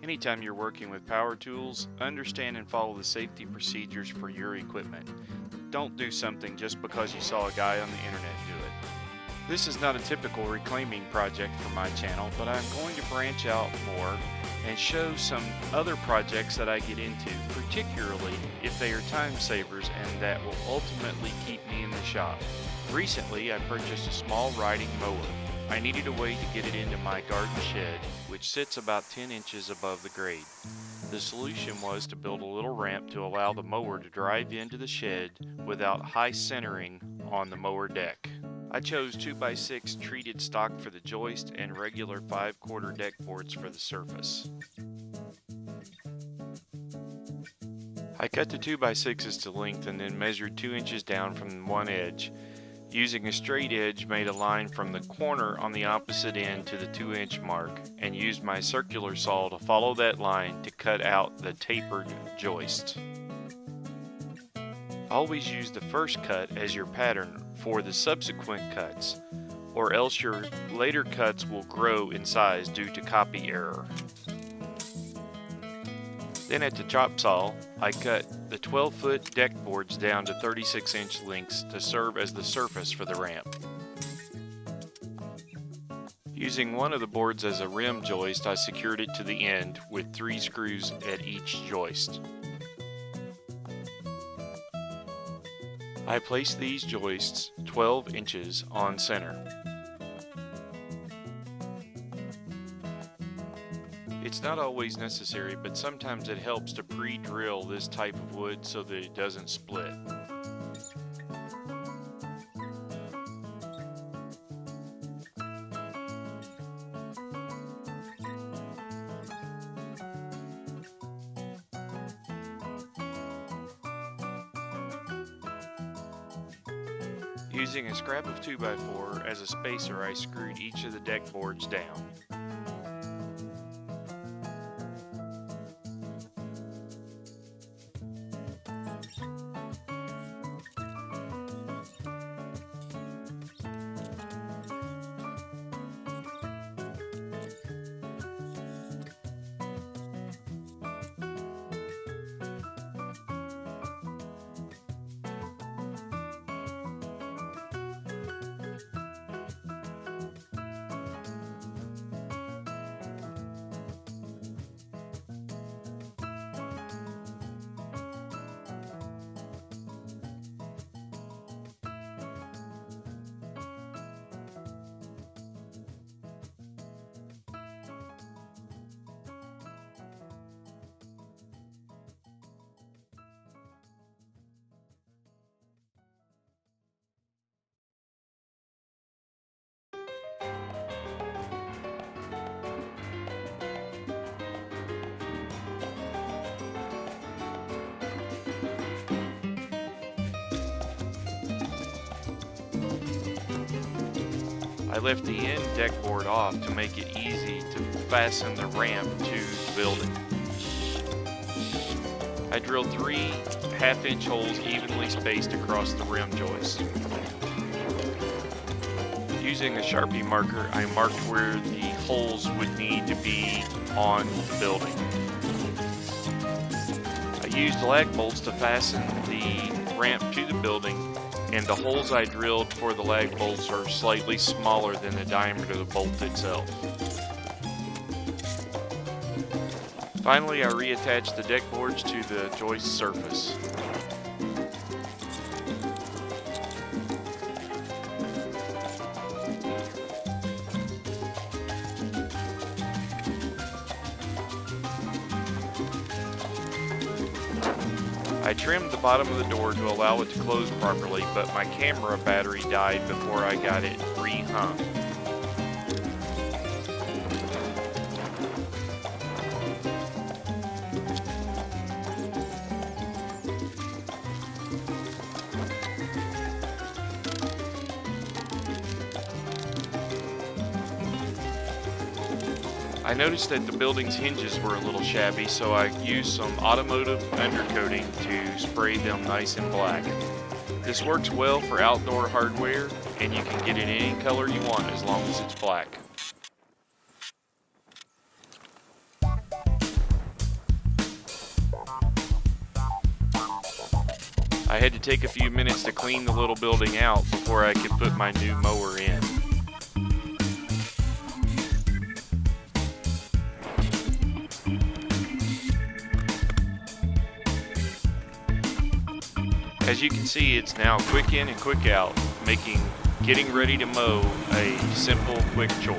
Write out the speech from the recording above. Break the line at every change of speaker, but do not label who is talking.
Anytime you're working with power tools, understand and follow the safety procedures for your equipment. Don't do something just because you saw a guy on the internet do it. This is not a typical reclaiming project for my channel, but I'm going to branch out more and show some other projects that I get into, particularly if they are time savers and that will ultimately keep me in the shop. Recently, I purchased a small riding mower. I needed a way to get it into my garden shed, which sits about 10 inches above the grade. The solution was to build a little ramp to allow the mower to drive into the shed without high centering on the mower deck. I chose 2x6 treated stock for the joist and regular 5/4 deck boards for the surface. I cut the 2x6s to length and then measured 2 inches down from one edge. Using a straight edge, made a line from the corner on the opposite end to the 2-inch mark and used my circular saw to follow that line to cut out the tapered joist. Always use the first cut as your pattern for the subsequent cuts, or else your later cuts will grow in size due to copy error. Then at the chop saw, I cut the 12-foot deck boards down to 36-inch lengths to serve as the surface for the ramp. Using one of the boards as a rim joist, I secured it to the end with 3 screws at each joist. I placed these joists 12 inches on center. It's not always necessary, but sometimes it helps to pre-drill this type of wood so that it doesn't split. Using a scrap of 2x4 as a spacer, I screwed each of the deck boards down. I left the end deck board off to make it easy to fasten the ramp to the building. I drilled 3 half-inch holes evenly spaced across the rim joist. Using a Sharpie marker, I marked where the holes would need to be on the building. I used lag bolts to fasten the ramp to the building, and the holes I drilled for the lag bolts are slightly smaller than the diameter of the bolt itself. Finally, I reattached the deck boards to the joist surface. I trimmed the bottom of the door to allow it to close properly, but my camera battery died before I got it re-hung. I noticed that the building's hinges were a little shabby, so I used some automotive undercoating to spray them nice and black. This works well for outdoor hardware, and you can get it any color you want as long as it's black. I had to take a few minutes to clean the little building out before I could put my new mower in. As you can see, it's now quick in and quick out, making getting ready to mow a simple, quick chore.